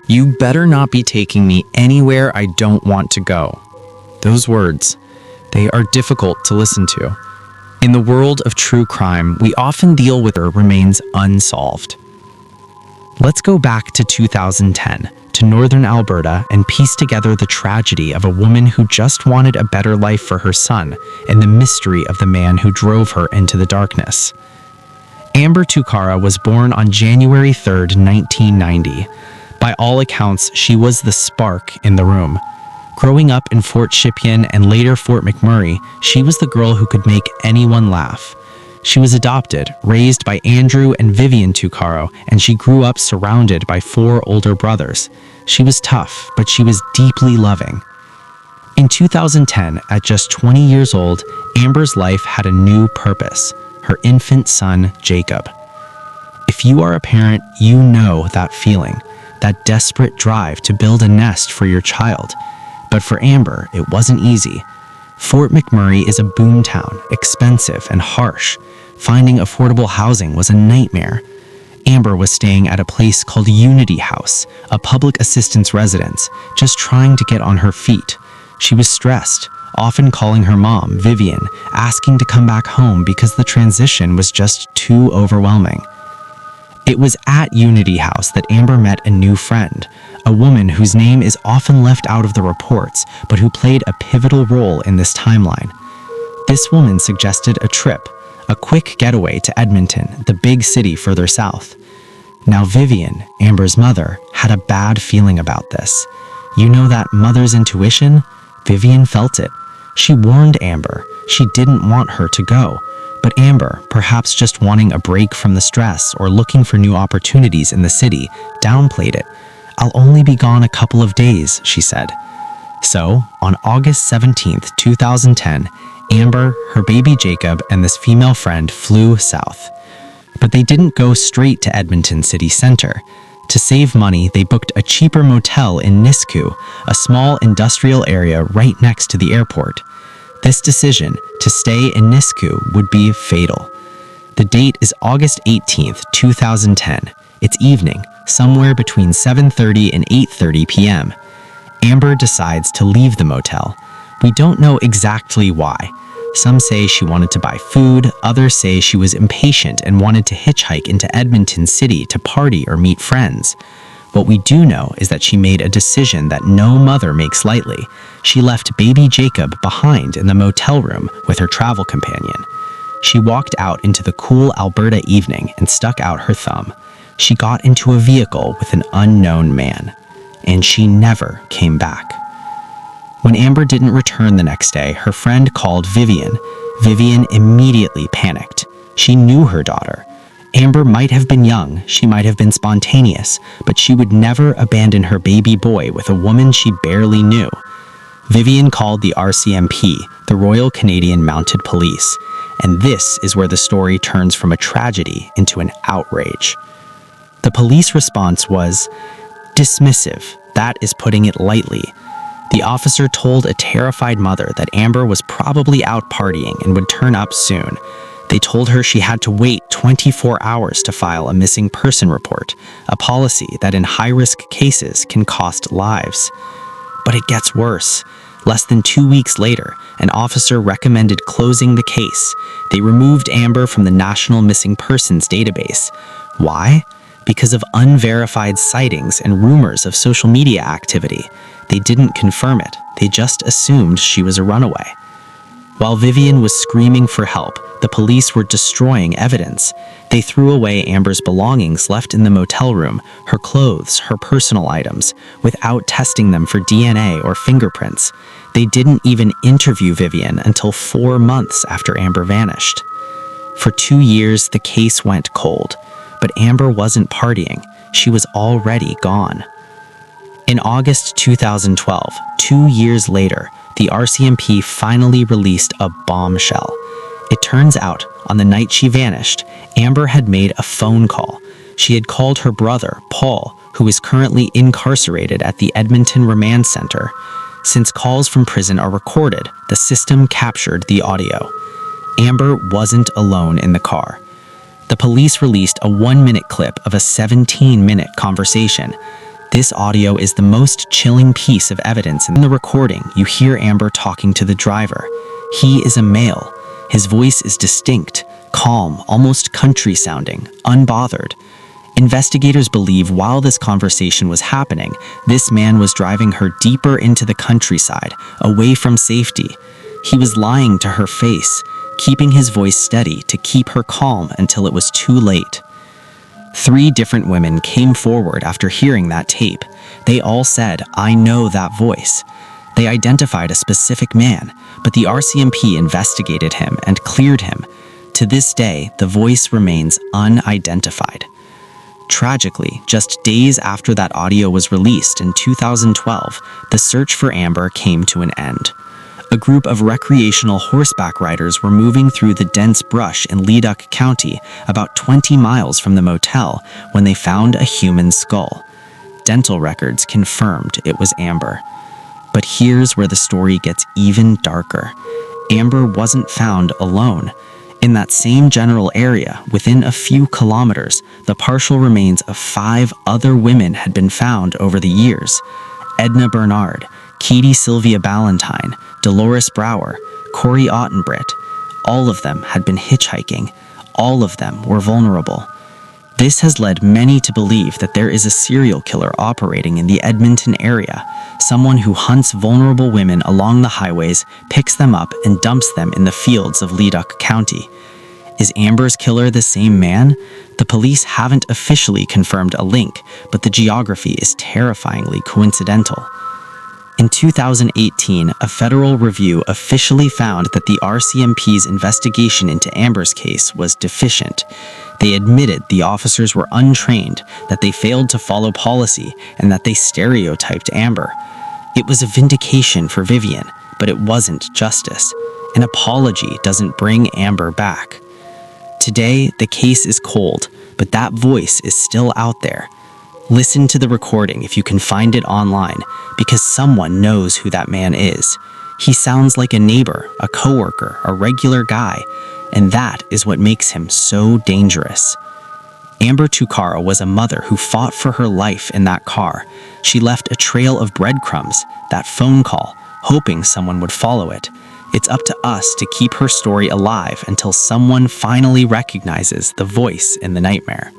You better not be taking me anywhere I don't want to go. Those words, they are difficult to listen to. In the world of true crime, we often deal with her remains unsolved. Let's go back to 2010, to northern Alberta, and piece together the tragedy of a woman who just wanted a better life for her son and the mystery of the man who drove her into the darkness. Amber Tuccaro was born on January 3, 1990. By all accounts, she was the spark in the room. Growing up in Fort Chipewyan and later Fort McMurray, she was the girl who could make anyone laugh. She was adopted, raised by Andrew and Vivian Tuccaro, and she grew up surrounded by 4 older brothers. She was tough, but she was deeply loving. In 2010, at just 20 years old, Amber's life had a new purpose: her infant son, Jacob. If you are a parent, you know that feeling, that desperate drive to build a nest for your child. But for Amber, it wasn't easy. Fort McMurray is a boomtown, expensive and harsh. Finding affordable housing was a nightmare. Amber was staying at a place called Unity House, a public assistance residence, just trying to get on her feet. She was stressed, often calling her mom, Vivian, asking to come back home because the transition was just too overwhelming. It was at Unity House that Amber met a new friend, a woman whose name is often left out of the reports, but who played a pivotal role in this timeline. This woman suggested a trip, a quick getaway to Edmonton, the big city further south. Now Vivian, Amber's mother, had a bad feeling about this. You know that mother's intuition? Vivian felt it. She warned Amber. She didn't want her to go. But Amber, perhaps just wanting a break from the stress or looking for new opportunities in the city, downplayed it. "I'll only be gone a couple of days," she said. So, on August 17th, 2010, Amber, her baby Jacob, and this female friend flew south. But they didn't go straight to Edmonton city center. To save money, they booked a cheaper motel in Nisku, a small industrial area right next to the airport. This decision, to stay in Nisku, would be fatal. The date is August 18th, 2010. It's evening, somewhere between 7:30 and 8:30 p.m. Amber decides to leave the motel. We don't know exactly why. Some say she wanted to buy food, others say she was impatient and wanted to hitchhike into Edmonton City to party or meet friends. What we do know is that she made a decision that no mother makes lightly. She left baby Jacob behind in the motel room with her travel companion. She walked out into the cool Alberta evening and stuck out her thumb. She got into a vehicle with an unknown man, and she never came back. When Amber didn't return the next day, her friend called Vivian. Vivian immediately panicked. She knew her daughter. Amber might have been young, she might have been spontaneous, but she would never abandon her baby boy with a woman she barely knew. Vivian called the RCMP, the Royal Canadian Mounted Police, and this is where the story turns from a tragedy into an outrage. The police response was dismissive. That is putting it lightly. The officer told a terrified mother that Amber was probably out partying and would turn up soon. They told her she had to wait 24 hours to file a missing person report, a policy that in high-risk cases can cost lives. But it gets worse. Less than 2 weeks later, an officer recommended closing the case. They removed Amber from the National Missing Persons database. Why? Because of unverified sightings and rumors of social media activity. They didn't confirm it. They just assumed she was a runaway. While Vivian was screaming for help, the police were destroying evidence. They threw away Amber's belongings left in the motel room, her clothes, her personal items, without testing them for DNA or fingerprints. They didn't even interview Vivian until 4 months after Amber vanished. For 2 years, the case went cold, but Amber wasn't partying. She was already gone. In August 2012, 2 years later, the RCMP finally released a bombshell. It turns out, on the night she vanished, Amber had made a phone call. She had called her brother, Paul, who is currently incarcerated at the Edmonton Remand Center. Since calls from prison are recorded, the system captured the audio. Amber wasn't alone in the car. The police released a 1-minute clip of a 17-minute conversation. This audio is the most chilling piece of evidence. In the recording, you hear Amber talking to the driver. He is a male. His voice is distinct, calm, almost country-sounding, unbothered. Investigators believe while this conversation was happening, this man was driving her deeper into the countryside, away from safety. He was lying to her face, keeping his voice steady to keep her calm until it was too late. 3 different women came forward after hearing that tape. They all said, "I know that voice." They identified a specific man, but the RCMP investigated him and cleared him. To this day, the voice remains unidentified. Tragically, just days after that audio was released in 2012, the search for Amber came to an end. A group of recreational horseback riders were moving through the dense brush in Leduc County, about 20 miles from the motel, when they found a human skull. Dental records confirmed it was Amber. But here's where the story gets even darker. Amber wasn't found alone. In that same general area, within a few kilometers, the partial remains of 5 other women had been found over the years. Edna Bernard, Katie Sylvia Ballantyne, Dolores Brower, Corey Ottenbritt. All of them had been hitchhiking. All of them were vulnerable. This has led many to believe that there is a serial killer operating in the Edmonton area, someone who hunts vulnerable women along the highways, picks them up, and dumps them in the fields of Leduc County. Is Amber's killer the same man? The police haven't officially confirmed a link, but the geography is terrifyingly coincidental. In 2018, a federal review officially found that the RCMP's investigation into Amber's case was deficient. They admitted the officers were untrained, that they failed to follow policy, and that they stereotyped Amber. It was a vindication for Vivian, but it wasn't justice. An apology doesn't bring Amber back. Today, the case is cold, but that voice is still out there. Listen to the recording if you can find it online, because someone knows who that man is. He sounds like a neighbor, a coworker, a regular guy, and that is what makes him so dangerous. Amber Tuccaro was a mother who fought for her life in that car. She left a trail of breadcrumbs, that phone call, hoping someone would follow it. It's up to us to keep her story alive until someone finally recognizes the voice in the nightmare.